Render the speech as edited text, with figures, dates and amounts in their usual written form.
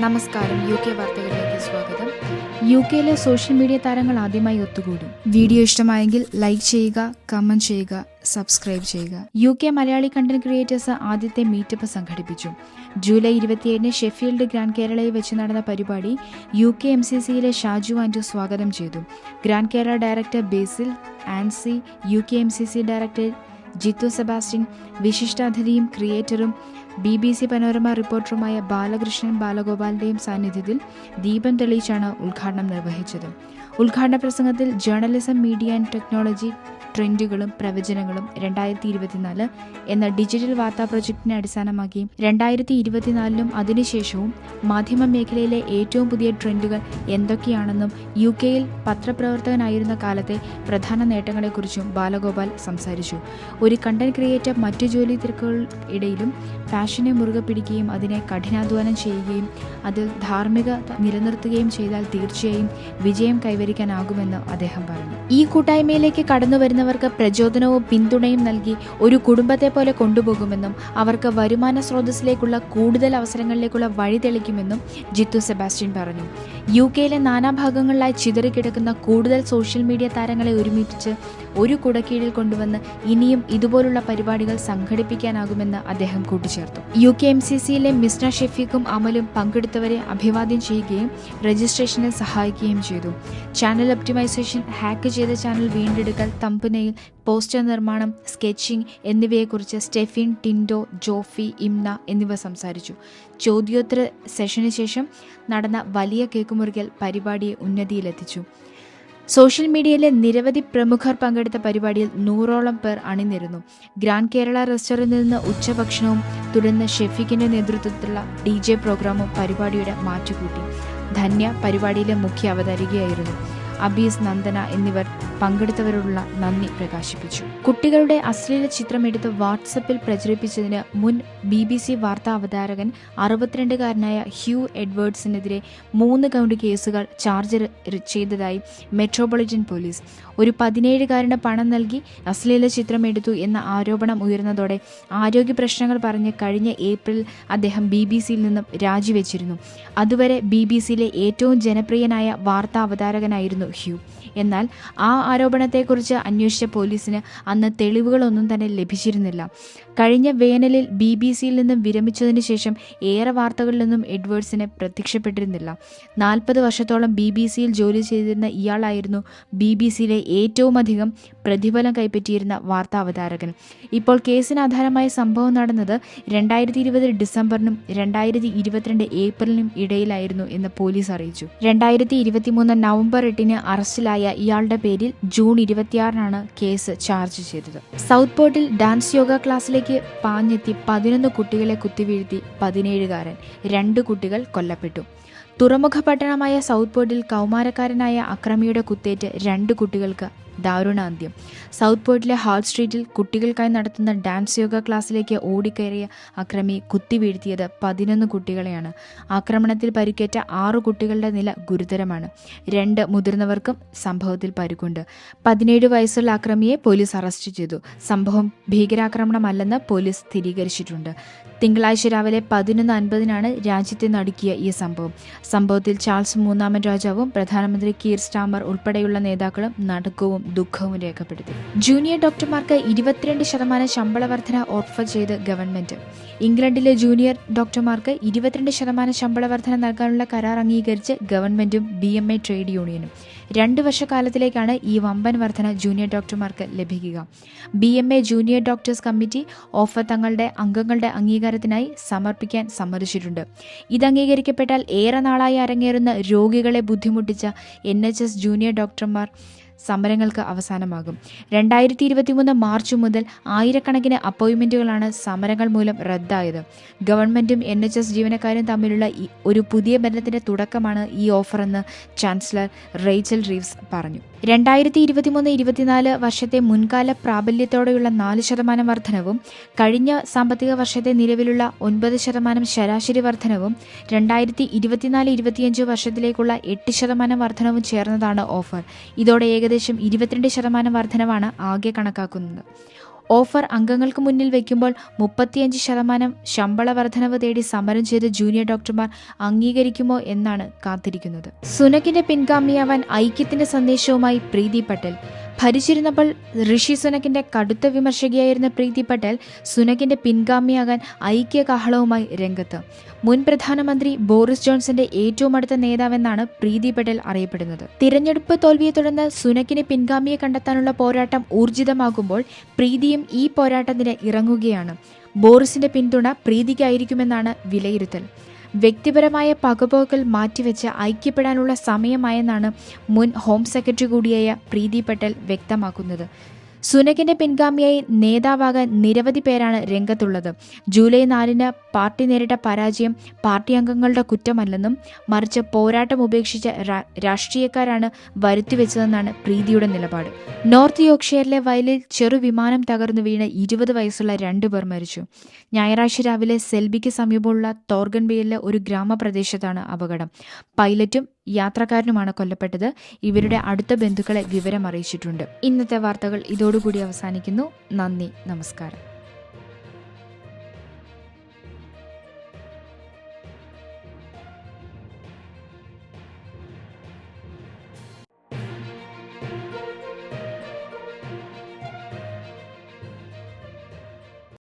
നമസ്കാരം. UK വാർത്തകളിലേക്ക് സ്വാഗതം. UKയിലെ സോഷ്യൽ മീഡിയ താരങ്ങൾ ആദ്യമായി ഒത്തുകൂടി. വീഡിയോ ഇഷ്ടമായെങ്കിൽ ലൈക്ക് ചെയ്യുക, കമന്റ് ചെയ്യുക, സബ്സ്ക്രൈബ് ചെയ്യുക. UK മലയാളി കണ്ടന്റ് ക്രിയേറ്റേഴ്സ് ആദ്യത്തെ മീറ്റപ്പ് സംഘടിപ്പിച്ചു. ജൂലൈ 27 ഷെഫീൽഡ് ഗ്രാൻഡ് കേരളയിൽ വെച്ച് നടന്ന പരിപാടി UK MCCയിലെ ഷാജു ആൻഡു സ്വാഗതം ചെയ്തു. Grand Kerala director Basil Ancy, UK MCC director Jithu Sebastian, വിശിഷ്ടാതിഥിയും ക്രിയേറ്ററും BBC പനോരമ റിപ്പോർട്ടറുമായ ബാലകൃഷ്ണൻ ബാലഗോപാലിന്റെയും സാന്നിധ്യത്തിൽ ദീപം തെളിയിച്ചാണ് ഉദ്ഘാടനം നിർവഹിച്ചത്. ഉദ്ഘാടന പ്രസംഗത്തിൽ ജേർണലിസം, മീഡിയ ആൻഡ് ടെക്നോളജി ട്രെൻഡുകളും പ്രവചനങ്ങളും 2024 എന്ന ഡിജിറ്റൽ വാർത്താ പ്രൊജക്ടിനെ അടിസ്ഥാനമാക്കി 2024 അതിനുശേഷവും മാധ്യമ മേഖലയിലെ ഏറ്റവും പുതിയ ട്രെൻഡുകൾ എന്തൊക്കെയാണെന്നും UKയിൽ പത്രപ്രവർത്തകനായിരുന്ന കാലത്തെ പ്രധാന നേട്ടങ്ങളെക്കുറിച്ചും ബാലഗോപാൽ സംസാരിച്ചു. ഒരു കണ്ടന്റ് ക്രിയേറ്റർ മറ്റു ജോലി തിരക്കുകൾക്കിടയിലും പാഷനെ മുറുകെ പിടിക്കുകയും അതിനെ കഠിനാധ്വാനം ചെയ്യുകയും അതിൽ ധാർമ്മികത നിലനിർത്തുകയും ചെയ്താൽ തീർച്ചയായും വിജയം കൈവരിക്കാനാകുമെന്ന് അദ്ദേഹം പറഞ്ഞു. ഈ കൂട്ടായ്മയിലേക്ക് കടന്നുവരുന്നവർക്ക് പ്രചോദനവും പിന്തുണയും നൽകി ഒരു കുടുംബത്തെ പോലെ കൊണ്ടുപോകുമെന്നും അവർക്ക് വരുമാന സ്രോതസ്സിലേക്കുള്ള കൂടുതൽ അവസരങ്ങളിലേക്കുള്ള വഴി തെളിക്കുമെന്നും ജിത്തു സെബാസ്റ്റ്യൻ പറഞ്ഞു. UKയിലെ നാനാഭാഗങ്ങളിലായി ചിതറിക്കിടക്കുന്ന കൂടുതൽ സോഷ്യൽ മീഡിയ താരങ്ങളെ ഒരുമിച്ച് ഒരു കുടക്കീഴിൽ കൊണ്ടുവന്ന് ഇനിയും ഇതുപോലുള്ള പരിപാടികൾ സംഘടിപ്പിക്കാനാകുമെന്ന് അദ്ദേഹം കൂട്ടിച്ചേർത്തു. UK MCCയിലെ മിസ്ന ഷെഫീഖും അമലും പങ്കെടുത്തവരെ അഭിവാദ്യം ചെയ്യുകയും രജിസ്ട്രേഷനിൽ സഹായിക്കുകയും ചെയ്തു. ചാനൽ ഒപ്റ്റിമൈസേഷൻ, ഹാക്ക് ചെയ്ത ചാനൽ വീണ്ടെടുക്കൽ, തമ്പനെയിൽ, പോസ്റ്റർ നിർമ്മാണം, സ്കെച്ചിംഗ് എന്നിവയെക്കുറിച്ച് സ്റ്റെഫിൻ, ടിൻഡോ, ജോഫി, ഇംന എന്നിവർ സംസാരിച്ചു. ചോദ്യോത്തര സെഷന് ശേഷം നടന്ന വലിയ കേക്ക് മുറിക്കൽ പരിപാടിയെ ഉന്നതിയിലെത്തിച്ചു. സോഷ്യൽ മീഡിയയിലെ നിരവധി പ്രമുഖർ പങ്കെടുത്ത പരിപാടിയിൽ 100ഓളം പേർ അണിനിരുന്നു. ഗ്രാൻഡ് കേരള റെസ്റ്റോറന്റിൽ നിന്ന് ഉച്ചഭക്ഷണവും തുടർന്ന് ഷെഫീഖിന്റെ നേതൃത്വത്തിലുള്ള DJ പ്രോഗ്രാമും പരിപാടിയുടെ മാറ്റുകൂട്ടി. ധന്യ പരിപാടിയിലെ മുഖ്യ അവതാരികയായിരുന്നു. അബീസ്, നന്ദന എന്നിവർ പങ്കെടുത്തവരോടുള്ള നന്ദി പ്രകാശിപ്പിച്ചു. കുട്ടികളുടെ അശ്ലീല ചിത്രമെടുത്ത് വാട്സപ്പിൽ പ്രചരിപ്പിച്ചതിന് മുൻ BBC വാർത്താ അവതാരകൻ 62-കാരനായ ഹ്യൂ എഡ്വേർഡ്സിനെതിരെ 3 കൗണ്ട് കേസുകൾ ചാർജ് ചെയ്തതായി മെട്രോപൊളിറ്റൻ പോലീസ്. ഒരു 17-കാരന് പണം നൽകി അശ്ലീല ചിത്രമെടുത്തു എന്ന ആരോപണം ഉയർന്നതോടെ ആരോഗ്യ പ്രശ്നങ്ങൾ പറഞ്ഞ് കഴിഞ്ഞ ഏപ്രിൽ അദ്ദേഹം BBCയിൽ നിന്നും രാജിവെച്ചിരുന്നു. അതുവരെ BBCയിലെ ഏറ്റവും ജനപ്രിയനായ വാർത്താ അവതാരകനായിരുന്നു ഹ്യൂ. എന്നാൽ ആ ആരോപണത്തെക്കുറിച്ച് അന്വേഷിച്ച പോലീസിന് അന്ന് തെളിവുകളൊന്നും തന്നെ ലഭിച്ചിരുന്നില്ല. കഴിഞ്ഞ വേനലിൽ BBCയിൽ നിന്നും വിരമിച്ചതിന് ശേഷം ഏറെ വാർത്തകളിലൊന്നും എഡ്വേർഡ്സിനെ പ്രത്യക്ഷപ്പെട്ടിരുന്നില്ല. 40 വർഷത്തോളം BBCയിൽ ജോലി ചെയ്തിരുന്ന ഇയാളായിരുന്നു BBCയിലെ ഏറ്റവും അധികം പ്രതിഫലം കൈപ്പറ്റിയിരുന്ന വാർത്താ അവതാരകൻ. ഇപ്പോൾ കേസിന് ആധാരമായ സംഭവം നടന്നത് 2020 ഡിസംബറിനും 2022 ഏപ്രിലിനും ഇടയിലായിരുന്നു എന്ന് പോലീസ് അറിയിച്ചു. 2023 നവംബർ 8 അറസ്റ്റിലായ ഇയാളുടെ പേരിൽ ജൂൺ 26 കേസ് ചാർജ് ചെയ്തത്. സൗത്ത് പോർട്ടിൽ ഡാൻസ് യോഗ ക്ലാസ്സിലേക്ക് പാഞ്ഞെത്തി 11 കുട്ടികളെ കുത്തിവീഴ്ത്തി 17-കാരൻ, 2 കുട്ടികൾ കൊല്ലപ്പെട്ടു. തുറമുഖ പട്ടണമായ സൗത്ത് പോർട്ടിൽ കൗമാരക്കാരനായ അക്രമിയുടെ കുത്തേറ്റ് 2 കുട്ടികൾക്ക് ദാരുണാന്ത്യം. സൗത്ത് പോർട്ടിലെ ഹാൾ സ്ട്രീറ്റിൽ കുട്ടികൾക്കായി നടത്തുന്ന ഡാൻസ് യോഗ ക്ലാസ്സിലേക്ക് ഓടിക്കയറിയ അക്രമി കുത്തിവീഴ്ത്തിയത് 11 കുട്ടികളെയാണ്. ആക്രമണത്തിൽ പരിക്കേറ്റ 6 കുട്ടികളുടെ നില ഗുരുതരമാണ്. 2 മുതിർന്നവർക്കും സംഭവത്തിൽ പരിക്കുണ്ട്. 17 വയസ്സുള്ള അക്രമിയെ പോലീസ് അറസ്റ്റ് ചെയ്തു. സംഭവം ഭീകരാക്രമണമല്ലെന്ന് പോലീസ് സ്ഥിരീകരിച്ചിട്ടുണ്ട്. തിങ്കളാഴ്ച രാവിലെ 11:50 രാജ്യത്തെ നടുക്കിയ ഈ സംഭവത്തിൽ ചാൾസ് 3 രാജാവും പ്രധാനമന്ത്രി കീർ സ്റ്റാമർ ഉൾപ്പെടെയുള്ള നേതാക്കളും നടുക്കവും ദുഃഖവും രേഖപ്പെടുത്തി. ജൂനിയർ ഡോക്ടർമാർക്ക് 22% ശമ്പള വർധന ഓഫർ ചെയ്ത് ഗവൺമെന്റ്. ഇംഗ്ലണ്ടിലെ ജൂനിയർ ഡോക്ടർമാർക്ക് 22% ശമ്പള വർധന നൽകാനുള്ള കരാർ അംഗീകരിച്ച് ഗവൺമെന്റും BMA ട്രേഡ് യൂണിയനും. 2 വർഷക്കാലത്തിലേക്കാണ് ഈ വമ്പൻ വർധന ജൂനിയർ ഡോക്ടർമാർക്ക് ലഭിക്കുക. BMA junior doctors committee offer തങ്ങളുടെ അംഗങ്ങളുടെ അംഗീകാരത്തിനായി സമർപ്പിക്കാൻ സമ്മതിച്ചിട്ടുണ്ട്. ഇത് അംഗീകരിക്കപ്പെട്ടാൽ ഏറെ നാളായി അരങ്ങേറുന്ന രോഗികളെ ബുദ്ധിമുട്ടിച്ച NHS ജൂനിയർ ഡോക്ടർമാർ സമരങ്ങൾക്ക് അവസാനമാകും. 2023 മാർച്ച് മുതൽ ആയിരക്കണക്കിന് അപ്പോയിന്റ്മെന്റുകളാണ് സമരങ്ങൾ മൂലം റദ്ദായത്. ഗവൺമെന്റും NHS ജീവനക്കാരും തമ്മിലുള്ള ഒരു പുതിയ ബന്ധത്തിന്റെ തുടക്കമാണ് ഈ ഓഫറെന്ന് ചാൻസലർ റേച്ചൽ റീവ്സ് പറഞ്ഞു. 2023-24 വർഷത്തെ മുൻകാല പ്രാബല്യത്തോടെയുള്ള 4% വർധനവും കഴിഞ്ഞ സാമ്പത്തിക വർഷത്തെ നിലവിലുള്ള 9% ശരാശരി വർധനവും 2024-25 വർഷത്തിലേക്കുള്ള 8% വർധനവും ചേർന്നതാണ് ഓഫർ. ഇതോടെ ഏകദേശം 22% വർധനവാണ് ആകെ കണക്കാക്കുന്നത്. ഓഫർ അംഗങ്ങൾക്ക് മുന്നിൽ വയ്ക്കുമ്പോൾ 35% ശമ്പള വർധനവ് തേടി സമരം ചെയ്ത ജൂനിയർ ഡോക്ടർമാർ അംഗീകരിക്കുമോ എന്നാണ് കാത്തിരിക്കുന്നത്. സുനക്കിന്റെ പിൻഗാമിയാവാൻ ഐക്യത്തിന്റെ സന്ദേശവുമായി പ്രീതി പട്ടേൽ. ഭരിച്ചിരുന്നപ്പോൾ ഋഷി സുനക്കിന്റെ കടുത്ത വിമർശകയായിരുന്ന പ്രീതി പട്ടേൽ സുനക്കിന്റെ പിൻഗാമിയാകാൻ ഐക്യകാഹളവുമായി രംഗത്ത്. മുൻ പ്രധാനമന്ത്രി ബോറിസ് ജോൺസന്റെ ഏറ്റവും അടുത്ത നേതാവെന്നാണ് പ്രീതി പട്ടേൽ അറിയപ്പെടുന്നത്. തിരഞ്ഞെടുപ്പ് തോൽവിയെ തുടർന്ന് സുനക്കിന് പിൻഗാമിയെ കണ്ടെത്താനുള്ള പോരാട്ടം ഊർജിതമാകുമ്പോൾ പ്രീതിയും ഈ പോരാട്ടത്തിന് ഇറങ്ങുകയാണ്. ബോറിസിന്റെ പിന്തുണ പ്രീതിക്കായിരിക്കുമെന്നാണ് വിലയിരുത്തൽ. വ്യക്തിപരമായ പകപോക്കൽ മാറ്റിവെച്ച് ഐക്യപ്പെടാനുള്ള സമയമായെന്നാണ് മുൻ ഹോം സെക്രട്ടറി കൂടിയായ പ്രീതി പട്ടേൽ വ്യക്തമാക്കുന്നത്. സുനക്കിന്റെ പിൻഗാമിയായി നേതാവാകാൻ നിരവധി പേരാണ് രംഗത്തുള്ളത്. ജൂലൈ 4 പാർട്ടി നേരിട്ട പരാജയം പാർട്ടി അംഗങ്ങളുടെ കുറ്റമല്ലെന്നും മറിച്ച് പോരാട്ടം ഉപേക്ഷിച്ച രാഷ്ട്രീയക്കാരാണ് വരുത്തിവെച്ചതെന്നാണ് പ്രീതിയുടെ നിലപാട്. നോർത്ത് യോർക്ക്ഷയറിലെ വയലിൽ ചെറുവിമാനം തകർന്നു വീണ് 20 വയസ്സുള്ള 2 പേർ മരിച്ചു. ഞായറാഴ്ച രാവിലെ സെൽബിക്ക് സമീപമുള്ള തോർഗൻബെയിലെ ഒരു ഗ്രാമപ്രദേശത്താണ് അപകടം. പൈലറ്റും യാത്രക്കാരനുമാണ് കൊല്ലപ്പെട്ടത്. ഇവരുടെ അടുത്ത ബന്ധുക്കളെ വിവരം അറിയിച്ചിട്ടുണ്ട്. ഇന്നത്തെ വാർത്തകൾ ഇതോടുകൂടി അവസാനിക്കുന്നു. നന്ദി, നമസ്കാരം.